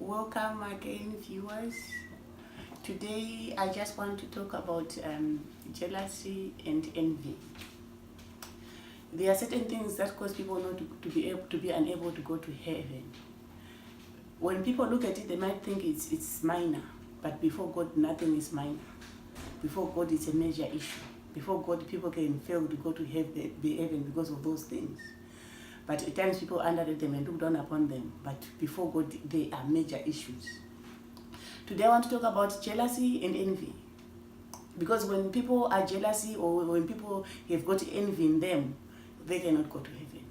Welcome again, viewers. Today, I just want to talk about jealousy and envy. There are certain things that cause people not to be unable to go to heaven. When people look at it, they might think it's minor, but before God, nothing is minor. Before God, it's a major issue. Before God, people can fail to go to heaven because of those things. But at times people underrate them and look down upon them. But before God, they are major issues. Today I want to talk about jealousy and envy. Because when people are jealousy or when people have got envy in them, they cannot go to heaven.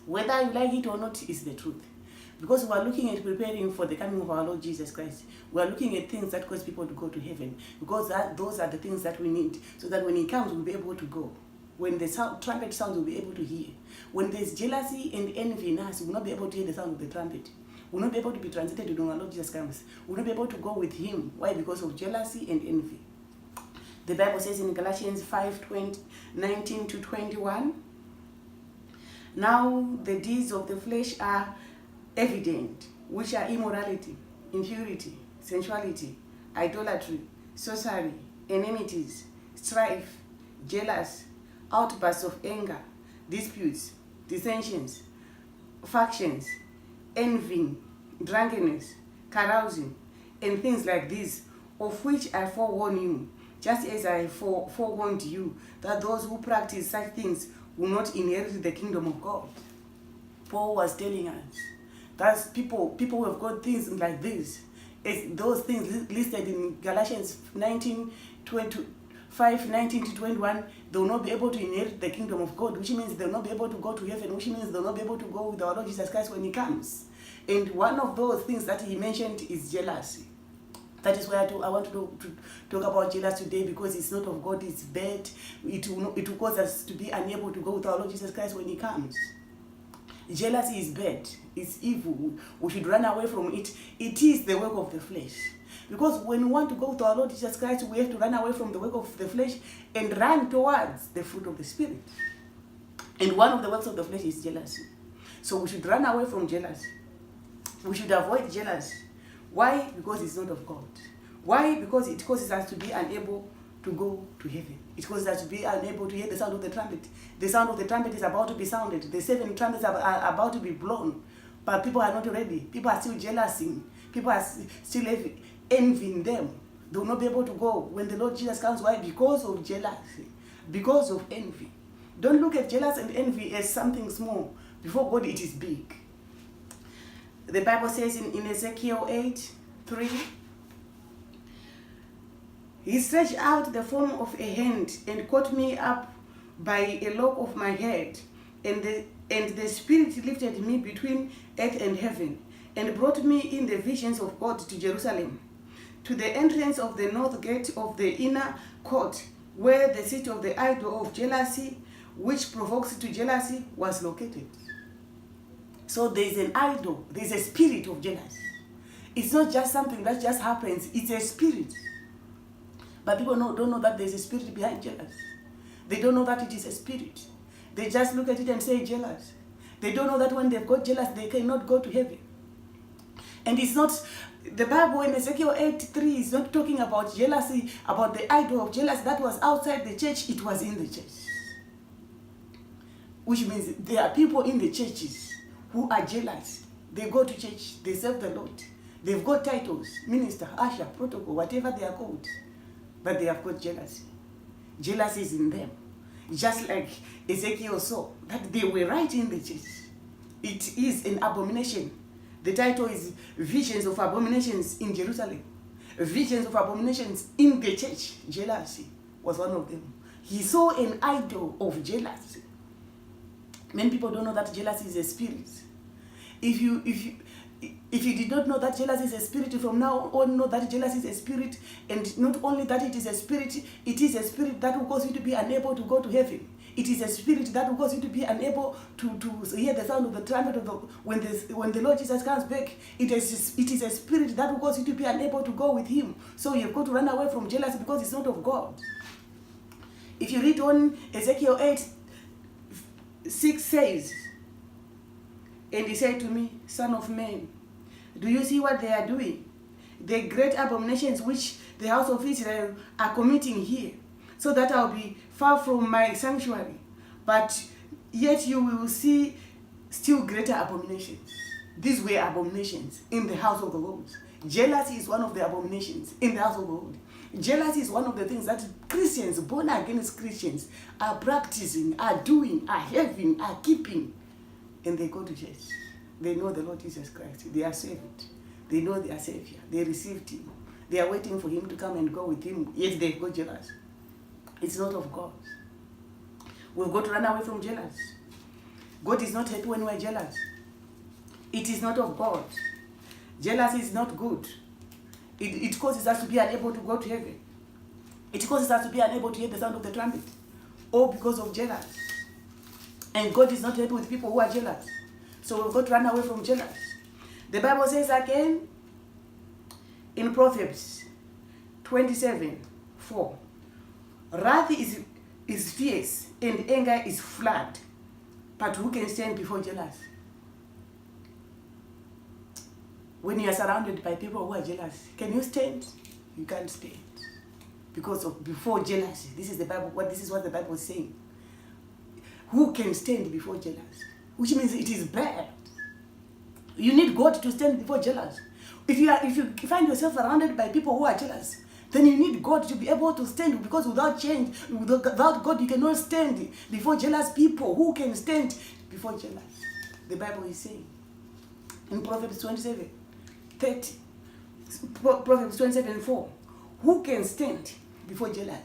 Whether you like it or not is the truth. Because we are looking at preparing for the coming of our Lord Jesus Christ. We are looking at things that cause people to go to heaven. Because those are the things that we need. So that when He comes, we'll be able to go. When the trumpet sounds, we'll be able to hear. When there's jealousy and envy in us, we'll not be able to hear the sound of the trumpet. We'll not be able to be translated when our Lord Jesus comes. We'll not be able to go with Him. Why? Because of jealousy and envy. The Bible says in Galatians 5:19 to 21, now the deeds of the flesh are evident, which are immorality, impurity, sensuality, idolatry, sorcery, enmities, strife, jealous, outbursts of anger, disputes, dissensions, factions, envying, drunkenness, carousing, and things like these, of which I forewarn you, just as I forewarned you, that those who practice such things will not inherit the kingdom of God. Paul was telling us that people who have got things like this, those things listed in Galatians 5:19 to 21, they will not be able to inherit the kingdom of God, which means they will not be able to go to heaven, which means they will not be able to go with our Lord Jesus Christ when He comes. And one of those things that he mentioned is jealousy. That is why I want to talk about jealousy today, because it's not of God, it's bad. It will cause us to be unable to go with our Lord Jesus Christ when He comes. Jealousy is bad, it's evil. We should run away from it. It is the work of the flesh. Because when we want to go to our Lord Jesus Christ, we have to run away from the work of the flesh and run towards the fruit of the Spirit. And one of the works of the flesh is jealousy. So we should run away from jealousy. We should avoid jealousy. Why? Because it's not of God. Why? Because it causes us to be unable to go to heaven. It causes us to be unable to hear the sound of the trumpet. The sound of the trumpet is about to be sounded. The 7 trumpets are about to be blown. But people are not ready. People are still jealousing. People are still envying them. They will not be able to go when the Lord Jesus comes. Why? Because of jealousy. Because of envy. Don't look at jealousy and envy as something small. Before God, it is big. The Bible says in Ezekiel 8:3, He stretched out the form of a hand and caught me up by a lock of my head, and the Spirit lifted me between earth and heaven, and brought me in the visions of God to Jerusalem, to the entrance of the north gate of the inner court, where the seat of the idol of jealousy, which provokes to jealousy, was located. So there is an idol, there is a spirit of jealousy. It's not just something that just happens, it's a spirit. But people don't know that there's a spirit behind jealousy. They don't know that it is a spirit. They just look at it and say jealous. They don't know that when they've got jealous, they cannot go to heaven. And it's not, the Bible in Ezekiel 8:3 is not talking about jealousy, about the idol of jealousy that was outside the church, it was in the church. Which means there are people in the churches who are jealous. They go to church, they serve the Lord. They've got titles, minister, usher, protocol, whatever they are called. But they have got jealousy. Jealousy is in them. Just like Ezekiel saw, that they were right in the church. It is an abomination. The title is Visions of Abominations in Jerusalem. Visions of Abominations in the church. Jealousy was one of them. He saw an idol of jealousy. Many people don't know that jealousy is a spirit. If you did not know that jealousy is a spirit, from now on know that jealousy is a spirit, and not only that it is a spirit that will cause you to be unable to go to heaven. It is a spirit that will cause you to be unable to hear the sound of the trumpet when the Lord Jesus comes back. It is a spirit that will cause you to be unable to go with Him. So you've got to run away from jealousy because it's not of God. If you read on Ezekiel 8:6 says, And he said to me, Son of man, Do you see what they are doing? The great abominations which the house of Israel are committing here, so that I'll be far from my sanctuary. But yet you will see still greater abominations. These were abominations in the house of the Lord. Jealousy is one of the abominations in the house of the Lord. Jealousy is one of the things that Christians, born against Christians, are practicing, are doing, are having, are keeping. And they go to church. They know the Lord Jesus Christ. They are saved. They know their Savior. They received Him. They are waiting for Him to come and go with Him. Yet they go jealous. It's not of God. We've got to run away from jealous. God is not happy when we're jealous. It is not of God. Jealousy is not good. It causes us to be unable to go to heaven. It causes us to be unable to hear the sound of the trumpet. All because of jealous. And God is not happy with people who are jealous. So we've got to run away from jealous. The Bible says again in Proverbs 27:4, wrath is fierce and anger is flood, but who can stand before jealous? When you are surrounded by people who are jealous, can you stand? You can't stand. Because of before jealousy. This is what the Bible is saying. Who can stand before jealous? Which means it is bad. You need God to stand before jealous. If you find yourself surrounded by people who are jealous, then you need God to be able to stand, because without God you cannot stand before jealous people. Who can stand before jealous? The Bible is saying in Proverbs 27:30, Proverbs 27:4, who can stand before jealous?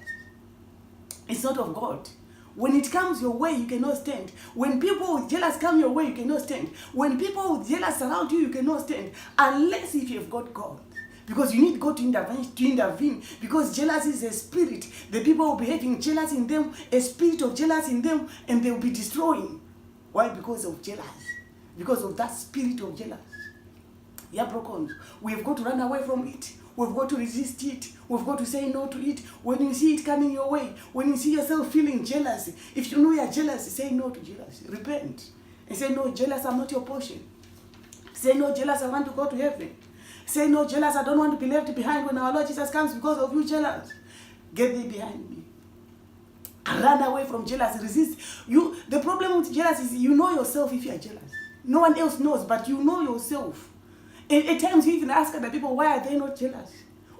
It's not of God. When it comes your way, you cannot stand. When people with jealous come your way, you cannot stand. When people with jealous surround you, you cannot stand. Unless if you have got God. Because you need God to intervene. Because jealousy is a spirit. The people will be having jealousy in them, a spirit of jealousy in them, and they will be destroying. Why? Because of jealousy. Because of that spirit of jealousy. Yeah, broken. We've got to run away from it. We've got to resist it. We've got to say no to it. When you see it coming your way, when you see yourself feeling jealous, if you know you're jealous, say no to jealousy. Repent. And say, no, jealous, I'm not your portion. Say, no, jealous, I want to go to heaven. Say, no, jealous, I don't want to be left behind when our Lord Jesus comes because of you, jealous. Get thee behind me. Run away from jealousy. Resist. The problem with jealousy is you know yourself if you are jealous. No one else knows, but you know yourself. At times you even ask other people, why are they not jealous?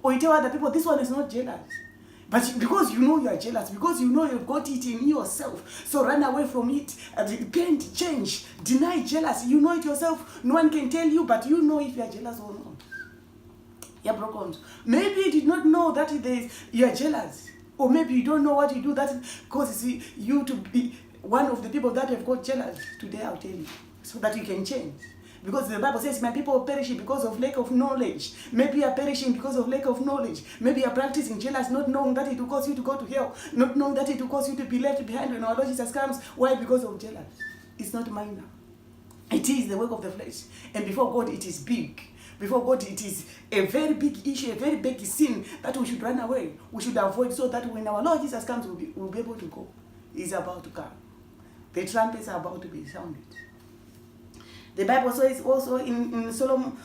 Or you tell other people, this one is not jealous. But because you know you are jealous, because you know you've got it in yourself, so run away from it. Repent, change, deny jealousy. You know it yourself. No one can tell you, but you know if you are jealous or not. Yeah, broken. Maybe you did not know that you are jealous. Or maybe you don't know what you do that causes you to be one of the people that have got jealous. Today I'll tell you, so that you can change. Because the Bible says, my people are perishing because of lack of knowledge. Maybe you are perishing because of lack of knowledge. Maybe you are practicing jealousy, not knowing that it will cause you to go to hell. Not knowing that it will cause you to be left behind when our Lord Jesus comes. Why? Because of jealousy. It's not minor. It is the work of the flesh. And before God, it is big. Before God, it is a very big issue, a very big sin that we should run away. We should avoid, so that when our Lord Jesus comes, we'll be able to go. He's about to come. The trumpets are about to be sounded. The Bible says also in Song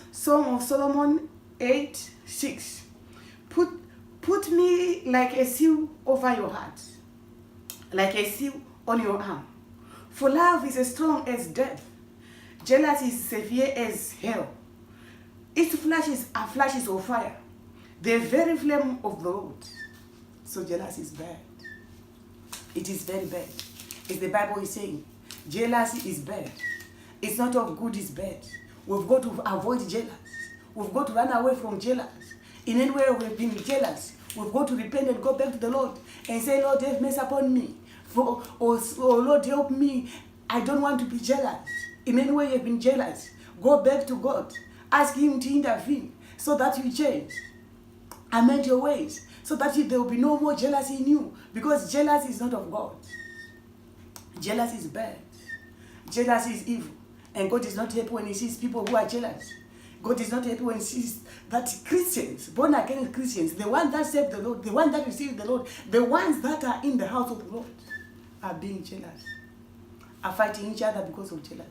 of Solomon 8:6, put me like a seal over your heart, like a seal on your arm. For love is as strong as death. Jealousy is severe as hell. Its flashes are flashes of fire, the very flame of the Lord. So jealousy is bad. It is very bad. As the Bible is saying, jealousy is bad. It's not of good, it's bad. We've got to avoid jealous. We've got to run away from jealous. In any way we've been jealous, we've got to repent and go back to the Lord and say, Lord, have mercy upon me. Or Lord, help me. I don't want to be jealous. In any way you've been jealous, go back to God. Ask Him to intervene so that you change. Amend your ways so that there will be no more jealousy in you. Because jealousy is not of God. Jealousy is bad. Jealousy is evil. And God is not happy when He sees people who are jealous. God is not happy when He sees that Christians, born again Christians, the ones that serve the Lord, the ones that receive the Lord, the ones that are in the house of the Lord, are being jealous, are fighting each other because of jealousy.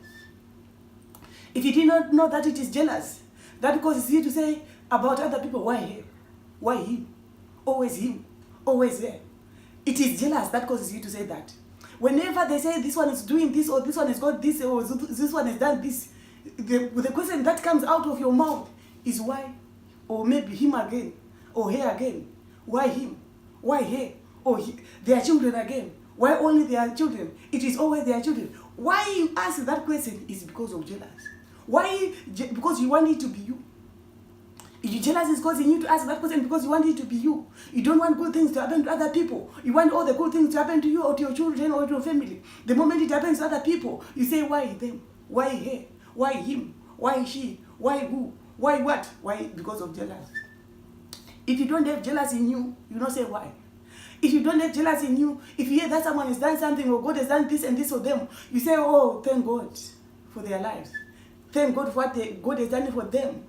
If you did not know that it is jealous that causes you to say about other people, why him? Why him? Always him. Always there. It is jealous that causes you to say that. Whenever they say this one is doing this, or this one has got this, or this one has done this, the question that comes out of your mouth is why? Or maybe him again, or her again. Why him? Why her? Or their children again. Why only their children? It is always their children. Why you ask that question is because of jealous. Why? Because you want it to be you. If you jealous is causing you to ask that question because you want it to be you. You don't want good things to happen to other people. You want all the good things to happen to you or to your children or to your family. The moment it happens to other people, you say, why them? Why her? Why him? Why she? Why who? Why what? Why? Because of jealous. If you don't have jealousy in you, you don't say why. If you don't have jealousy in you, if you hear that someone has done something or God has done this and this for them, you say, oh, thank God for their lives. Thank God for what God has done for them.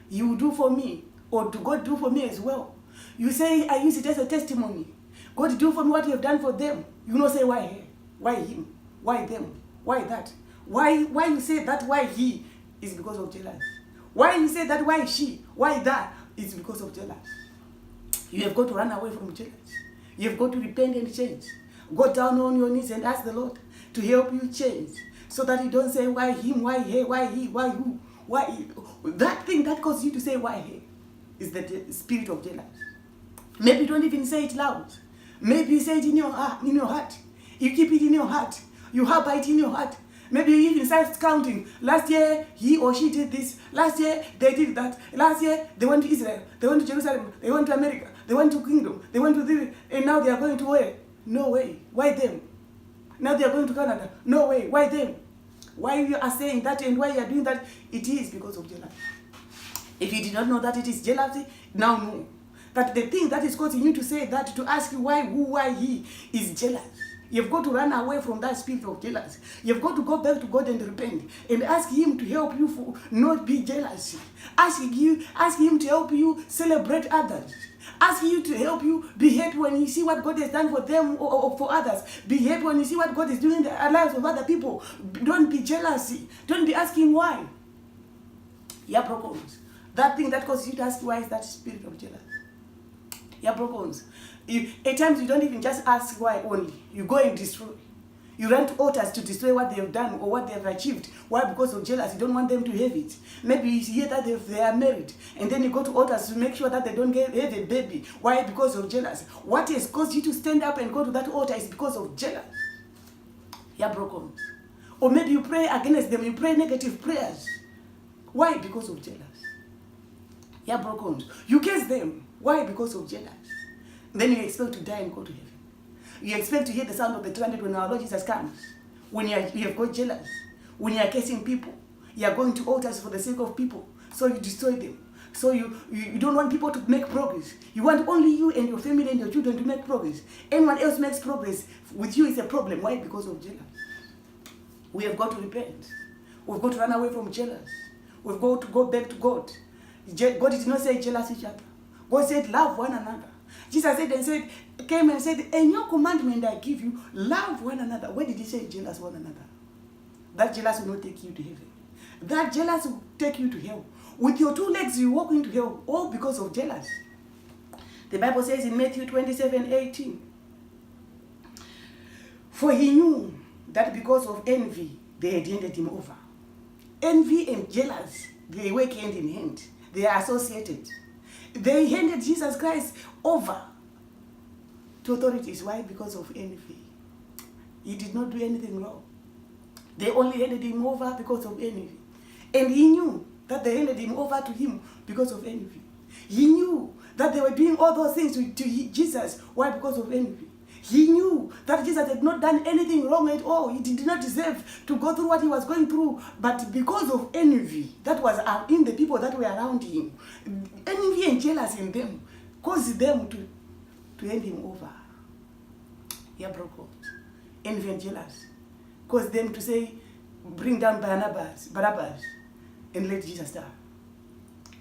You will do for me, or do God do for me as well. You say, I use it as a testimony. God do for me what you have done for them. You don't say why her, why him, why them, why that. Why you say that why he is because of jealous. Why you say that why she, why that is because of jealous. You have got to run away from jealous. You have got to repent and change. Go down on your knees and ask the Lord to help you change. So that you don't say why him, why her, why he, why who, why he. That thing that causes you to say why her is the spirit of jealous. Maybe you don't even say it loud. Maybe you say it in your heart. You keep it in your heart. You harbor it in your heart. Maybe you even start counting. Last year, he or she did this. Last year, they did that. Last year, they went to Israel. They went to Jerusalem. They went to America. They went to Kingdom. They went to this. And now they are going to where? No way. Why them? Now they are going to Canada. No way. Why them? Why you are saying that and why you are doing that? It is because of jealousy. If you did not know that it is jealousy, now know. That the thing that is causing you to say that, to ask you why, who, why he, is jealous. You've got to run away from that spirit of jealousy. You've got to go back to God and repent and ask him to help you for not be jealous. Ask him to help you celebrate others. Ask you to help you be happy when you see what God has done for them or for others. Be happy when you see what God is doing in the lives of other people. Don't be jealousy. Don't be asking why. Yeah, brokens. That thing that causes you to ask why is that spirit of jealousy. Yeah, brokens. At times you don't even just ask why only. You go and destroy. You run to altars to destroy what they have done or what they have achieved. Why? Because of jealousy. You don't want them to have it. Maybe you hear that they are married, and then you go to altars to make sure that they don't have a baby. Why? Because of jealousy. What has caused you to stand up and go to that altar is because of jealousy. You are broken. Or maybe you pray against them. You pray negative prayers. Why? Because of jealousy. You are broken. You curse them. Why? Because of jealousy. Then you expect to die and go to heaven. You expect to hear the sound of the trumpet when our Lord Jesus comes. When you have got jealous. When you are cursing people. You are going to altars for the sake of people. So you destroy them. So you don't want people to make progress. You want only you and your family and your children to make progress. Anyone else makes progress, with you is a problem. Why? Because of jealous. We have got to repent. We've got to run away from jealous. We've got to go back to God. God did not say jealous each other. God said love one another. Jesus came and said, a new commandment I give you, love one another. Where did he say jealous one another? That jealous will not take you to heaven. That jealous will take you to hell. With your two legs you walk into hell, all because of jealousy. The Bible says in Matthew 27:18, for he knew that because of envy, they had handed him over. Envy and jealousy, they work hand in hand. They are associated. They handed Jesus Christ over to authorities. Why? Because of envy. He did not do anything wrong. They only handed him over because of envy. And he knew that they handed him over to him because of envy. He knew that they were doing all those things to Jesus. Why? Because of envy. He knew that Jesus had not done anything wrong at all. He did not deserve to go through what he was going through. But because of envy that was in the people that were around him, envy and jealousy in them caused them to hand him over. Yeah, broke. Envy and jealousy caused them to say, bring down Barabbas, and let Jesus die.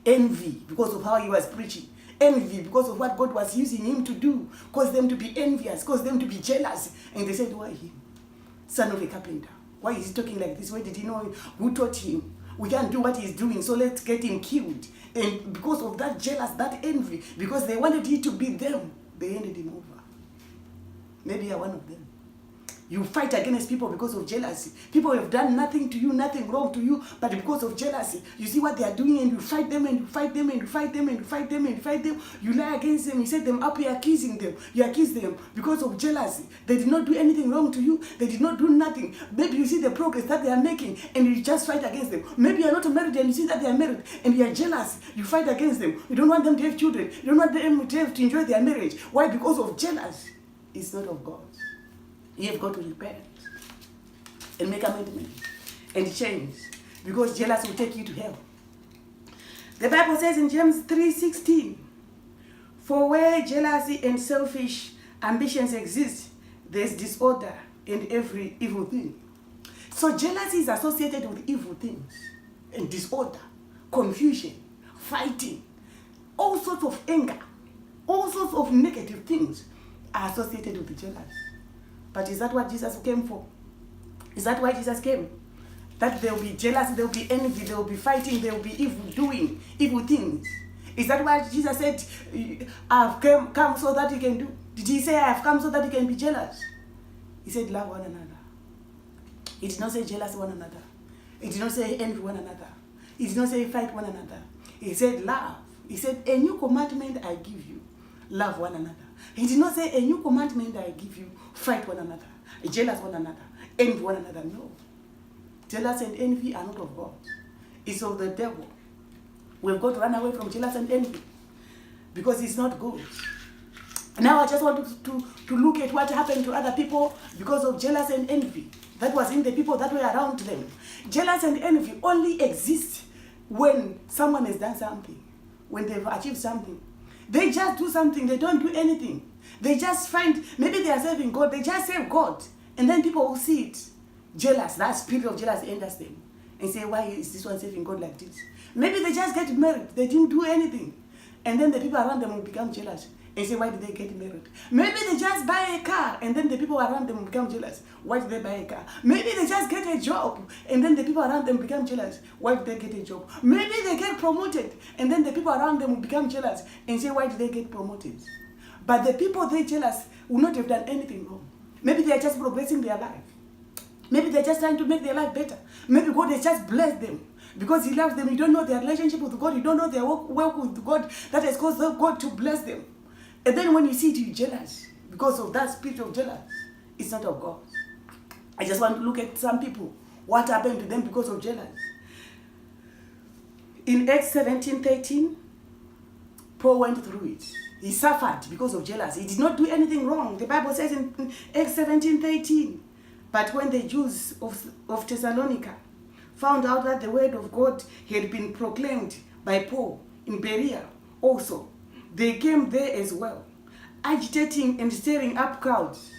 Envy because of how he was preaching. Envy because of what God was using him to do, caused them to be envious, caused them to be jealous. And they said, why him? Son of a carpenter. Why is he talking like this? Where did he know him? Who taught him? We can't do what he's doing, so let's get him killed. And because of that jealous, that envy, because they wanted it to be them, they handed him over. Maybe you're one of them. You fight against people because of jealousy. People have done nothing to you, nothing wrong to you, but because of jealousy, you see what they are doing and you fight them and you fight them and you fight them and you fight them and you fight them. You lie against them, you set them up, you're accusing them. You accuse them because of jealousy. They did not do anything wrong to you. They did not do nothing. Maybe you see the progress that they are making and you just fight against them. Maybe you're not married and you see that they are married and you are jealous. You fight against them. You don't want them to have children. You don't want them to enjoy their marriage. Why? Because of jealousy. It's not of God. You have got to repent and make amendments and change, because jealousy will take you to hell. The Bible says in James 3:16, for where jealousy and selfish ambitions exist, there's disorder and every evil thing. So jealousy is associated with evil things and disorder, confusion, fighting, all sorts of anger, all sorts of negative things are associated with jealousy. But is that what Jesus came for? Is that why Jesus came? That there will be jealousy, there will be envy, there will be fighting, there will be evil doing, evil things. Is that why Jesus said, I've come so that you can do? Did he say, I have come so that you can be jealous? He said, love one another. He did not say jealous one another. He did not say envy one another. He did not say fight one another. He said love. He said, a new commandment I give you, love one another. He did not say, a new commandment I give you, fight one another, jealous one another, envy one another. No. Jealous and envy are not of God. It's of the devil. We've got to run away from jealous and envy because it's not good. Now I just want to look at what happened to other people because of jealous and envy. That was in the people that were around them. Jealous and envy only exist when someone has done something, when they've achieved something. They just do something, they don't do anything. They just find, maybe they are serving God, they just serve God. And then people will see it. Jealous, that spirit of jealousy enters them. And say, why is this one serving God like this? Maybe they just get married, they didn't do anything. And then the people around them will become jealous. And say, why did they get married? Maybe they just buy a car, and then the people around them will become jealous. Why did they buy a car? Maybe they just get a job, and then the people around them become jealous. Why did they get a job? Maybe they get promoted, and then the people around them will become jealous and say, why did they get promoted? But the people they jealous will not have done anything wrong. Maybe they are just progressing their life. Maybe they're just trying to make their life better. Maybe God has just blessed them because He loves them. You don't know their relationship with God. You don't know their work with God that has caused God to bless them. And then when you see it, you're jealous because of that spirit of jealousy. It's not of God. I just want to look at some people. What happened to them because of jealousy? In Acts 17:13, Paul went through it. He suffered because of jealousy. He did not do anything wrong. The Bible says in Acts 17:13, but when the Jews of Thessalonica found out that the word of God had been proclaimed by Paul in Berea also, they came there as well, agitating and stirring up crowds.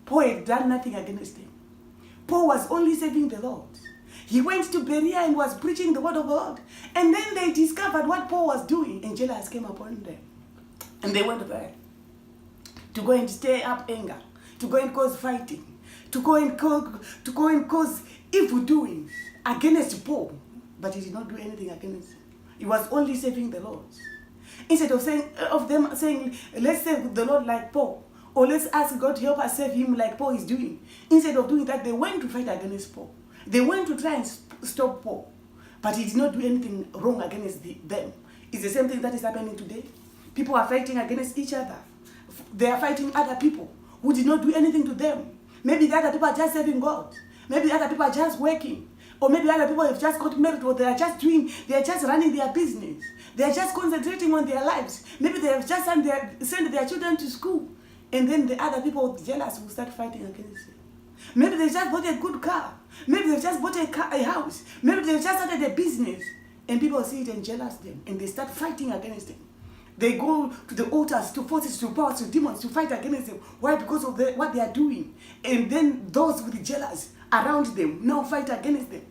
Paul had done nothing against them. Paul was only serving the Lord. He went to Berea and was preaching the word of God. And then they discovered what Paul was doing, and jealousy came upon them. And they went there to go and stir up anger, to go and cause fighting, to go and cause evil doings against Paul. But he did not do anything against him. He was only serving the Lord. Instead of them saying, let's serve the Lord like Paul, or let's ask God to help us serve Him like Paul is doing. Instead of doing that, they went to fight against Paul. They went to try and stop Paul. But he did not do anything wrong against them. It's the same thing that is happening today. People are fighting against each other. They are fighting other people who did not do anything to them. Maybe the other people are just serving God. Maybe the other people are just working. Or maybe other people have just got married, or they are just running their business. They are just concentrating on their lives. Maybe they have just sent their children to school. And then the other people jealous will start fighting against them. Maybe they just bought a good car. Maybe they just bought a house. Maybe they just started a business. And people see it and jealous them. And they start fighting against them. They go to the altars, to forces, to powers, to demons, to fight against them. Why? Because of what they are doing. And then those with jealous around them now fight against them.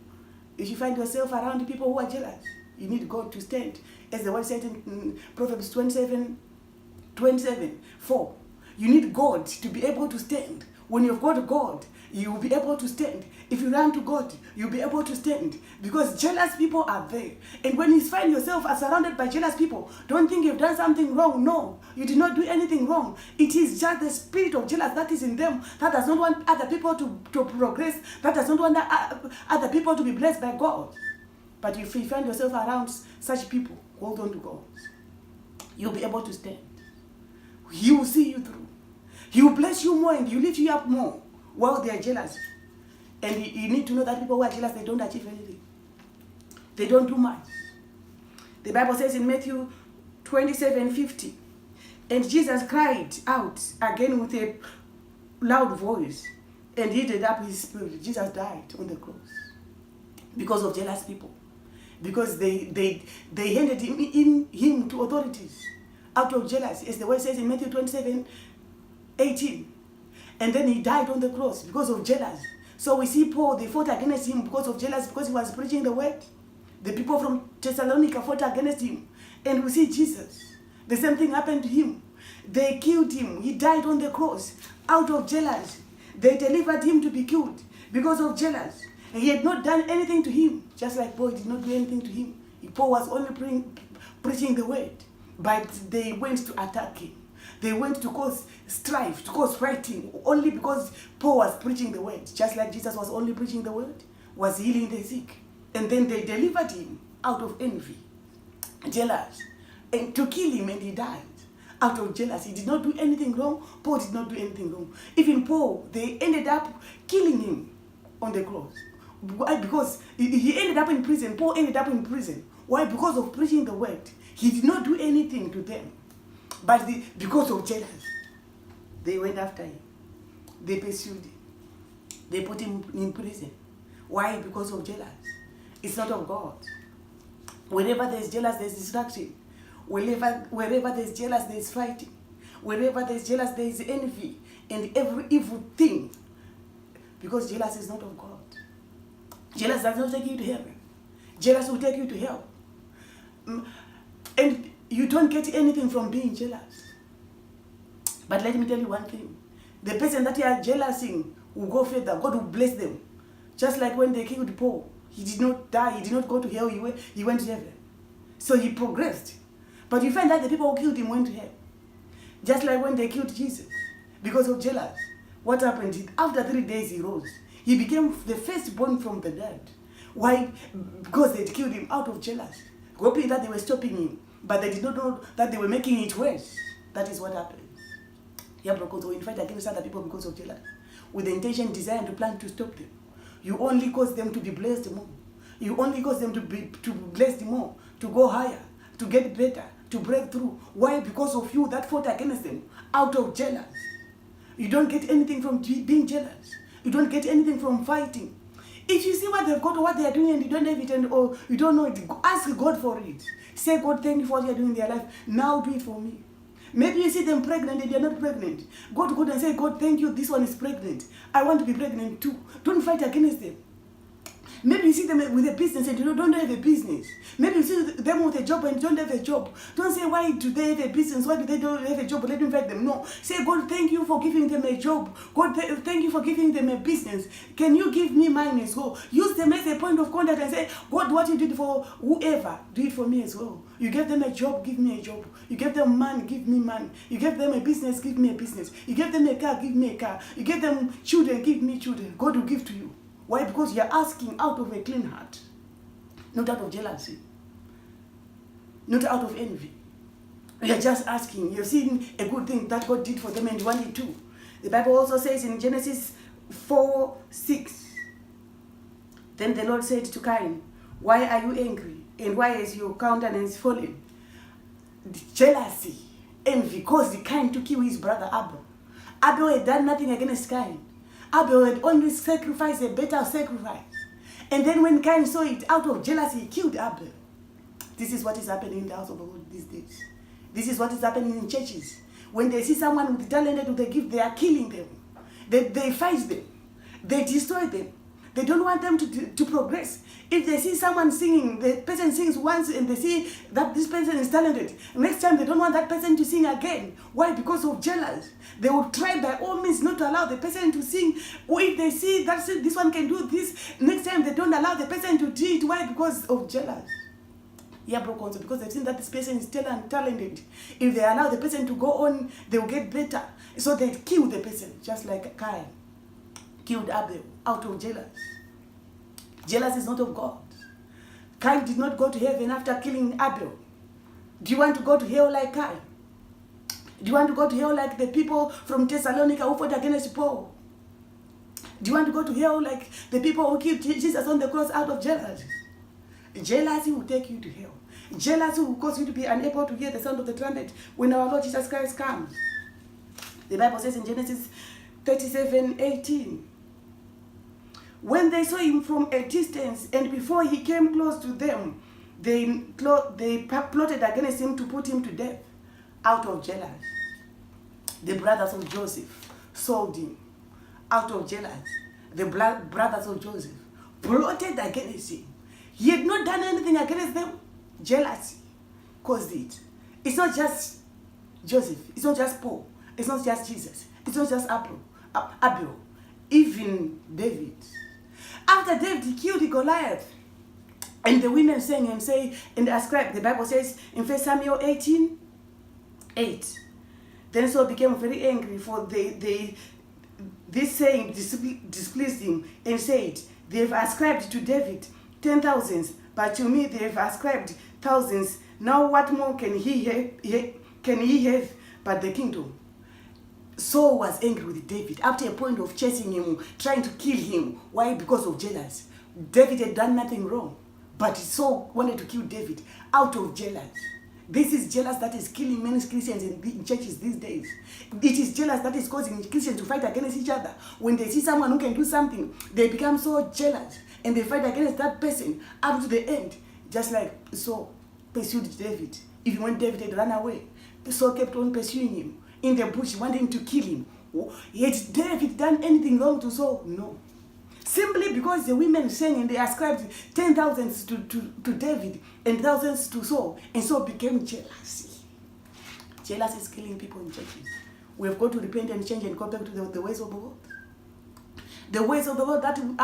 If you find yourself around people who are jealous, you need God to stand. As the word said in Proverbs 27:4. You need God to be able to stand When you've got God, you'll be able to stand. If you run to God, you'll be able to stand. Because jealous people are there. And when you find yourself surrounded by jealous people, don't think you've done something wrong. No, you did not do anything wrong. It is just the spirit of jealous that is in them, that does not want other people to progress, that does not want other people to be blessed by God. But if you find yourself around such people, hold on to God. You'll be able to stand. He will see you through. He will bless you more and He will lift you up more while they are jealous. And you need to know that people who are jealous, they don't achieve anything. They don't do much. The Bible says in Matthew 27:50, and Jesus cried out again with a loud voice and yielded up his spirit. Jesus died on the cross because of jealous people. Because they handed him to authorities out of jealousy, as the word says in Matthew 27:18. And then he died on the cross because of jealousy. So we see Paul, they fought against him because of jealousy, because he was preaching the word. The people from Thessalonica fought against him. And we see Jesus. The same thing happened to him. They killed him. He died on the cross out of jealousy. They delivered him to be killed because of jealousy. And he had not done anything to him, just like Paul did not do anything to him. Paul was only preaching the word, but they went to attack him. They went to cause strife, to cause fighting, only because Paul was preaching the word, just like Jesus was only preaching the word, was healing the sick. And then they delivered him out of envy, jealous, and to kill him, and he died out of jealousy. He did not do anything wrong. Paul did not do anything wrong. Even Paul, they ended up killing him on the cross. Why? Because he ended up in prison. Paul ended up in prison. Why? Because of preaching the word. He did not do anything to them. But because of jealousy, they went after him. They pursued him. They put him in prison. Why? Because of jealousy. It's not of God. Wherever there's jealousy, there's distraction. Wherever there's jealous, there's fighting. Wherever there's jealous, there's envy and every evil thing. Because jealousy is not of God. Jealous does not take you to heaven. Jealous will take you to hell. And you don't get anything from being jealous. But let me tell you one thing. The person that you are jealousing will go further. God will bless them. Just like when they killed Paul. He did not die. He did not go to hell. He went to heaven. So he progressed. But you find that the people who killed him went to hell. Just like when they killed Jesus. Because of jealousy. What happened? After 3 days he rose. He became the firstborn from the dead. Why? Because they killed him out of jealousy. Hoping that they were stopping him. But they did not know that they were making it worse. That is what happened. Yeah, because when you fight against other people because of jealousy, with the intention, desire, and plan to stop them, you only cause them to be blessed more. You only cause them to be blessed more, to go higher, to get better, to break through. Why? Because of you that fought against them out of jealousy. You don't get anything from being jealous. You don't get anything from fighting. If you see what they've got or what they are doing and you don't have it, or you don't know it, ask God for it. Say, God, thank you for what you are doing in their life. Now do it for me. Maybe you see them pregnant and they are not pregnant. Go to God and say, God, thank you, this one is pregnant. I want to be pregnant too. Don't fight against them. Maybe you see them with a business and you don't have a business. Maybe you see them with a job and you don't have a job. Don't say, why do they have a business? Why do they don't have a job? Let me fight them. No. Say, God, thank you for giving them a job. God, thank you for giving them a business. Can you give me mine as well? Use them as a point of contact and say, God, what you did for whoever, do it for me as well. You gave them a job, give me a job. You gave them money, give me money. You gave them a business, give me a business. You gave them a car, give me a car. You gave them children, give me children. God will give to you. Why? Because you're asking out of a clean heart. Not out of jealousy. Not out of envy. You're just asking. You're seeing a good thing that God did for them and you want it too. The Bible also says in Genesis 4:6. Then the Lord said to Cain, why are you angry? And why is your countenance fallen? Jealousy, envy caused Cain to kill his brother Abel. Abel had done nothing against Cain. Abel had only sacrificed a better sacrifice. And then when Cain saw it, out of jealousy, he killed Abel. This is what is happening in the house of the Lord these days. This is what is happening in churches. When they see someone with talent with a gift, they are killing them. They fight them. They destroy them. They don't want them to progress. If they see someone singing, the person sings once and they see that this person is talented, next time they don't want that person to sing again. Why? Because of jealous. They will try by all means not to allow the person to sing. Or if they see that this one can do this, next time they don't allow the person to do it. Why? Because of jealous. Yeah, broken, because they've seen that this person is talented. If they allow the person to go on, they will get better. So they kill the person, just like Cain killed Abel out of jealous. Jealous is not of God. Cain did not go to heaven after killing Abel. Do you want to go to hell like Cain? Do you want to go to hell like the people from Thessalonica who fought against Paul? Do you want to go to hell like the people who killed Jesus on the cross out of jealousy? Jealousy will take you to hell. Jealousy will cause you to be unable to hear the sound of the trumpet when our Lord Jesus Christ comes. The Bible says in Genesis 37:18, when they saw him from a distance and before he came close to them, they plotted against him to put him to death out of jealousy. The brothers of Joseph sold him out of jealousy. The brothers of Joseph plotted against him. He had not done anything against them. Jealousy caused it. It's not just Joseph. It's not just Paul. It's not just Jesus. It's not just Abel. Even David. After David killed Goliath, and the women sang and say, and ascribed, the Bible says in 1 Samuel 18:8, then Saul became very angry, for this saying displeased him, and said, they have ascribed to David 10,000s, but to me they have ascribed thousands. Now what more can he have but the kingdom? Saul was angry with David after a point of chasing him, trying to kill him. Why? Because of jealousy. David had done nothing wrong, but Saul wanted to kill David out of jealousy. This is jealous that is killing many Christians in churches these days. It is jealous that is causing Christians to fight against each other. When they see someone who can do something, they become so jealous and they fight against that person up to the end. Just like Saul pursued David. Even when David had run away, Saul kept on pursuing him in the bush, wanting to kill him. Had David done anything wrong to Saul? No. Simply because the women sang and they ascribed 10,000s to David and thousands to Saul, and Saul became jealousy. Jealousy is killing people in churches. We have got to repent and change and go back to the ways of the Lord. The ways of the Lord that are